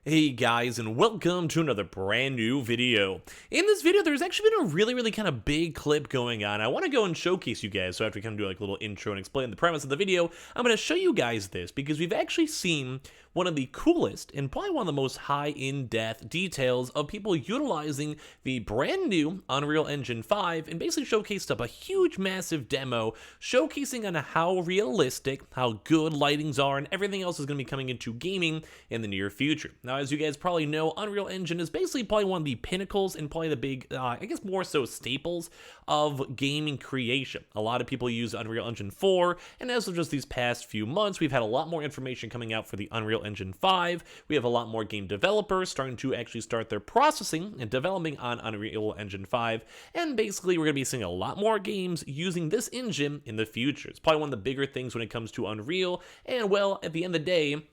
Hey guys, and welcome to another brand new video. In this video, there's actually been a really kind of big clip going on. I want to go and showcase you guys, so after we kind of do like a little intro and explain the premise of the video, I'm going to show you guys this because we've actually seen one of the coolest and probably one of the most high-in-depth details of people utilizing the brand new Unreal Engine 5 and basically showcased up a huge massive demo showcasing on how realistic, how good lightings are, and everything else is going to be coming into gaming in the near future. Now, as you guys probably know, Unreal Engine is basically probably one of the pinnacles and probably the big, I guess more so staples of gaming creation. A lot of people use Unreal Engine 4, and as of just these past few months, we've had a lot more information coming out for the Unreal Engine 5. We have a lot more game developers starting to actually start their processing and developing on Unreal Engine 5, and basically we're going to be seeing a lot more games using this engine in the future. It's probably one of the bigger things when it comes to Unreal, and well, at the end of the day,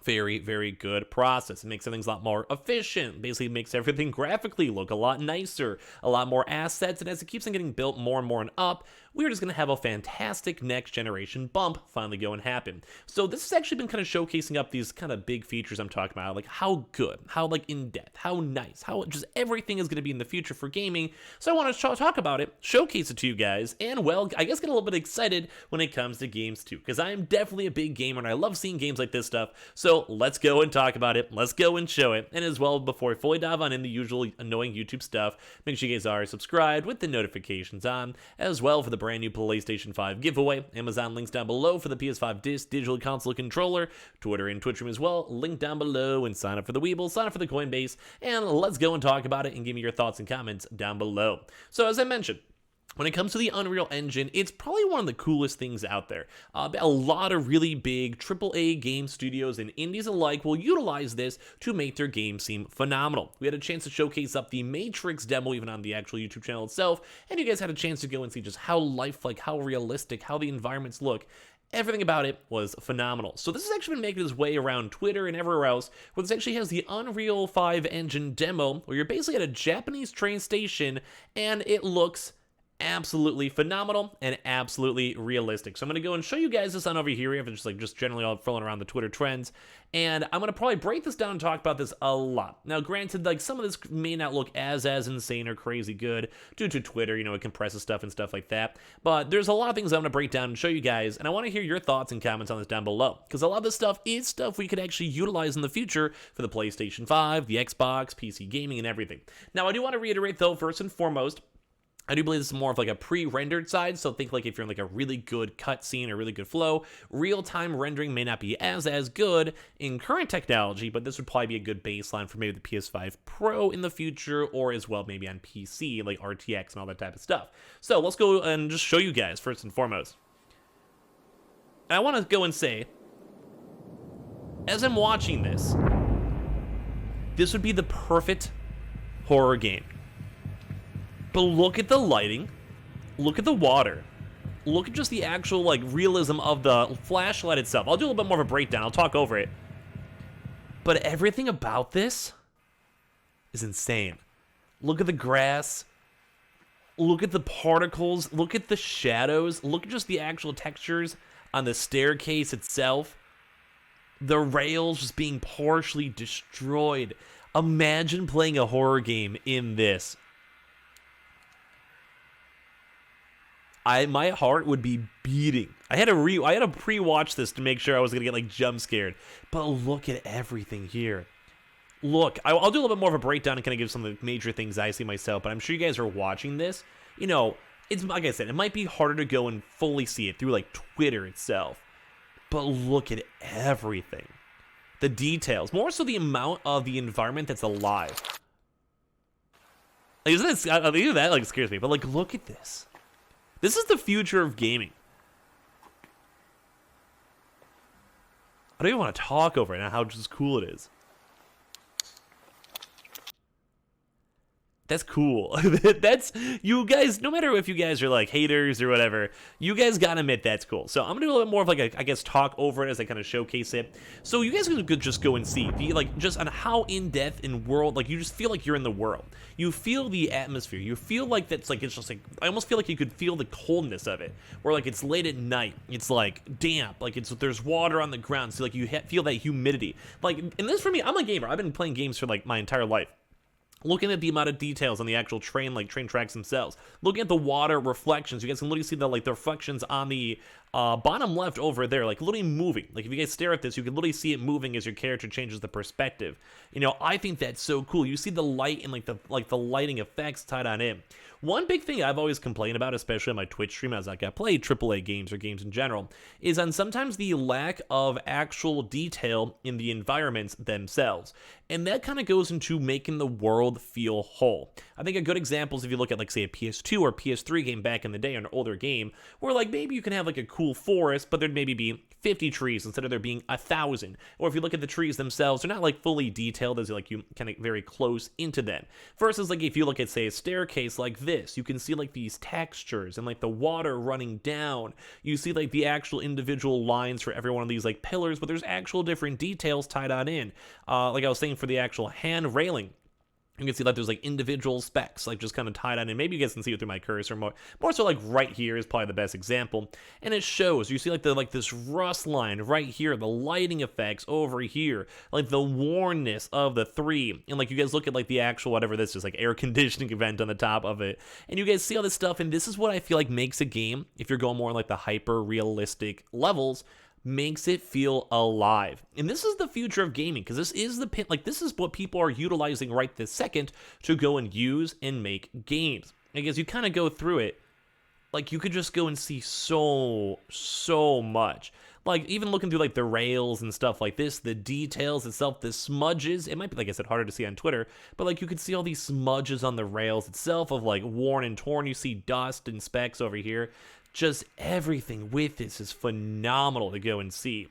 very good process. It makes things a lot more efficient, basically makes everything graphically look a lot nicer, a lot more assets, and as it keeps on getting built more and more and up, we're just going to have a fantastic next generation bump finally go and happen. So this has actually been kind of showcasing up these kind of big features I'm talking about, like how good, how like in depth, how nice, how just everything is going to be in the future for gaming. So I want to talk about it, showcase it to you guys, and well, I guess get a little bit excited when it comes to games too, because I am definitely a big gamer and I love seeing games like this stuff. So let's go and talk about it. Let's go and show it. And as well, before I fully dive on in the usual annoying YouTube stuff, make sure you guys are subscribed with the notifications on, as well for the brand new PlayStation 5 giveaway. Amazon links down below for the PS5 Digital Console Controller, Twitter and Twitch room as well, link down below, and sign up for the Weeble, sign up for the Coinbase, and let's go and talk about it and give me your thoughts and comments down below. So as I mentioned, when it comes to the Unreal Engine, it's probably one of the coolest things out there. A lot of really big AAA game studios and indies alike will utilize this to make their game seem phenomenal. We had a chance to showcase up the Matrix demo even on the actual YouTube channel itself, and you guys had a chance to go and see just how lifelike, how realistic, how the environments look. Everything about it was phenomenal. So this has actually been making its way around Twitter and everywhere else, where this actually has the Unreal 5 engine demo, where you're basically at a Japanese train station, and it looks absolutely phenomenal and absolutely realistic. So I'm going to go and show you guys this on over here. We have just generally all filling around the Twitter trends, and I'm going to probably break this down and talk about this a lot. Now, granted, like some of this may not look as insane or crazy good due to Twitter, it compresses stuff and stuff like that, but there's a lot of things I'm going to break down and show you guys, and I want to hear your thoughts and comments on this down below, because a lot of this stuff is stuff we could actually utilize in the future for the PlayStation 5, the Xbox, PC gaming, and everything. Now, I do want to reiterate, though, first and foremost, I do believe this is more of like a pre-rendered side, so think like if you're in like a really good cutscene or really good flow, real-time rendering may not be as good in current technology, but this would probably be a good baseline for maybe the PS5 Pro in the future, or as well maybe on PC, like RTX and all that type of stuff. So let's go and just show you guys first and foremost. And I want to go and say, as I'm watching this, this would be the perfect horror game. But look at the lighting, look at the water, look at just the actual like realism of the flashlight itself. I'll do a little bit more of a breakdown, I'll talk over it. But everything about this is insane. Look at the grass, look at the particles, look at the shadows, look at just the actual textures on the staircase itself. The rails just being partially destroyed. Imagine playing a horror game in this. My heart would be beating. I had to pre-watch this to make sure I was gonna get like jump scared. But look at everything here. Look, I'll do a little bit more of a breakdown and kind of give some of the major things I see myself. But I'm sure you guys are watching this. It's like I said, it might be harder to go and fully see it through like Twitter itself. But look at everything. The details, more so the amount of the environment that's alive. Like, that like scares me. But like, look at this. This is the future of gaming. I don't even want to talk over it now how just cool it is. That's cool. That's, you guys, no matter if you guys are like haters or whatever, you guys gotta admit that's cool. So I'm gonna do a little bit more of like a, I guess, talk over it as I kind of showcase it. So you guys could just go and see the, like, just on how in-depth in world, like, you just feel like you're in the world. You feel the atmosphere. You feel like that's like, it's just like, I almost feel like you could feel the coldness of it, where like it's late at night, it's like damp, like there's water on the ground, so like you feel that humidity. Like, and this for me, I'm a gamer. I've been playing games for like my entire life. Looking at the amount of details on the actual train, like train tracks themselves. Looking at the water reflections, you guys can literally see the reflections on the bottom left over there, like literally moving. Like if you guys stare at this, you can literally see it moving as your character changes the perspective. You know, I think that's so cool. You see the light and like the lighting effects tied on in. One big thing I've always complained about, especially on my Twitch stream as I play AAA games or games in general, is on sometimes the lack of actual detail in the environments themselves. And that kind of goes into making the world feel whole. I think a good example is if you look at, like, say, a PS2 or PS3 game back in the day, or an older game, where, like, maybe you can have, like, a cool forest, but there'd maybe be 50 trees instead of there being 1,000. Or if you look at the trees themselves, they're not, like, fully detailed as, like, you kind of very close into them. Versus, like, if you look at, say, a staircase like this, you can see, like, these textures and, like, the water running down. You see, like, the actual individual lines for every one of these, like, pillars, but there's actual different details tied on in. Like I was saying, for the actual hand railing, you can see like there's like individual specs like just kind of tied on, and maybe you guys can see it through my cursor more so like right here is probably the best example, and it shows, you see like this rust line right here, the lighting effects over here, like the wornness of the 3, and like you guys look at like the actual whatever this is, like air conditioning event on the top of it, and you guys see all this stuff, and this is what I feel like makes a game, if you're going more like the hyper realistic levels, makes it feel alive. And this is the future of gaming, because this is this is what people are utilizing right this second to go and use and make games. Like, as you kind of go through it, like, you could just go and see so much. Like, even looking through like the rails and stuff like this, the details itself, the smudges, it might be, like I said, harder to see on Twitter, but like you could see all these smudges on the rails itself of like worn and torn. You see dust and specks over here. Just everything with this is phenomenal to go and see.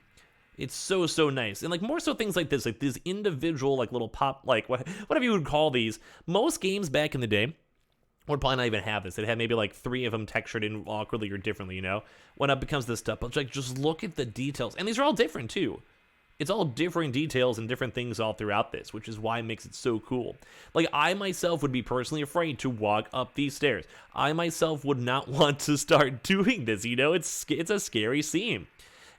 It's so nice. And like more so things like this, like these individual like little pop, like whatever you would call these. Most games back in the day would probably not even have this. It had maybe like 3 of them textured in awkwardly or differently, you know, when it becomes this stuff. But like, just look at the details. And these are all different too. It's all differing details and different things all throughout this, which is why it makes it so cool. Like, I myself would be personally afraid to walk up these stairs. I myself would not want to start doing this, you know? It's a scary scene.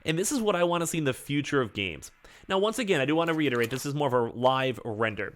And this is what I want to see in the future of games. Now, once again, I do want to reiterate, this is more of a live render.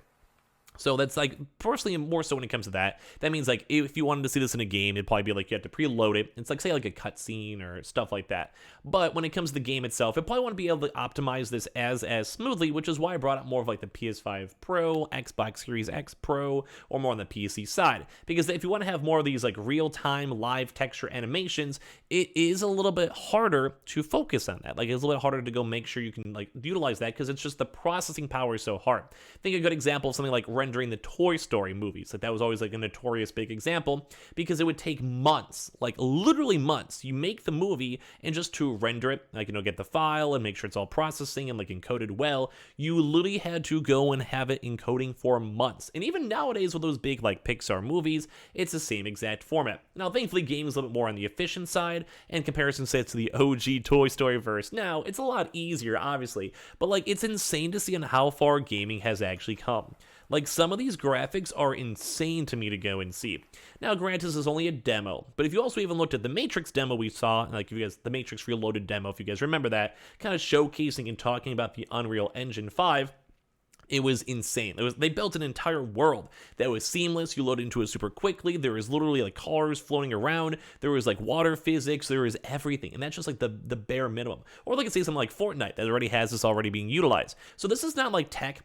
So that's like, personally, more so when it comes to that, that means like if you wanted to see this in a game, it'd probably be like you have to preload it. It's like, say, like a cutscene or stuff like that. But when it comes to the game itself, it probably want to be able to optimize this as smoothly, which is why I brought up more of like the PS5 Pro, Xbox Series X Pro, or more on the PC side. Because if you want to have more of these like real-time live texture animations, it is a little bit harder to focus on that. Like, it's a little bit harder to go make sure you can like utilize that, because it's just the processing power is so hard. I think a good example of something like rendering the Toy Story movies, like that was always like a notorious big example, because it would take months, like literally months. You make the movie, and just to render it, like, you know, get the file and make sure it's all processing and like encoded well, you literally had to go and have it encoding for months. And even nowadays with those big like Pixar movies, it's the same exact format. Now, thankfully, gaming is a little bit more on the efficient side in comparison, say, to the OG Toy Story verse. Now, it's a lot easier, obviously, but like, it's insane to see on how far gaming has actually come. Like, some of these graphics are insane to me to go and see. Now, granted, this is only a demo, but if you also even looked at the Matrix demo we saw, like, if you guys, the Matrix Reloaded demo, if you guys remember that, kind of showcasing and talking about the Unreal Engine 5, it was insane. They built an entire world that was seamless. You load into it super quickly. There was literally like cars floating around. There was like water physics. There was everything. And that's just like the bare minimum. Or like, say something like Fortnite that already has this already being utilized. So this is not like tech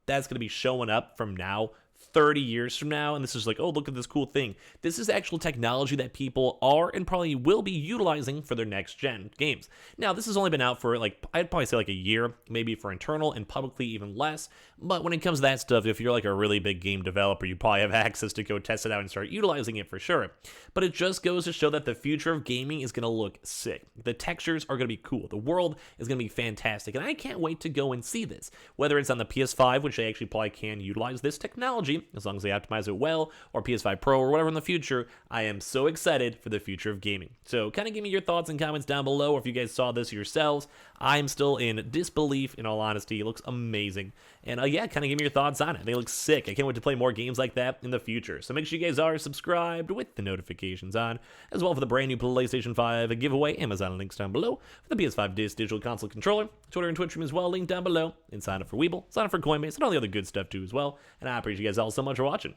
that's going to be showing up from now 30 years from now, and this is like, oh, look at this cool thing. This is actual technology that people are and probably will be utilizing for their next gen games. Now, this has only been out for like, I'd probably say like a year, maybe for internal, and publicly even less. But when it comes to that stuff, if you're like a really big game developer, you probably have access to go test it out and start utilizing it for sure. But it just goes to show that the future of gaming is going to look sick. The textures are going to be cool. The world is going to be fantastic. And I can't wait to go and see this. Whether it's on the PS5, which they actually probably can utilize this technology, technology, as long as they optimize it well, or PS5 Pro or whatever in the future. I am so excited for the future of gaming. So kind of give me your thoughts and comments down below, or if you guys saw this yourselves. I'm still in disbelief, in all honesty. It looks amazing. And yeah, kind of give me your thoughts on it. They look sick. I can't wait to play more games like that in the future. So make sure you guys are subscribed with the notifications on, as well for the brand new PlayStation 5 giveaway. Amazon links down below for the PS5 Digital Console Controller. Twitter and Twitch stream as well, link down below. And sign up for Weeble, sign up for Coinbase, and all the other good stuff too as well. And I appreciate you guys all so much for watching.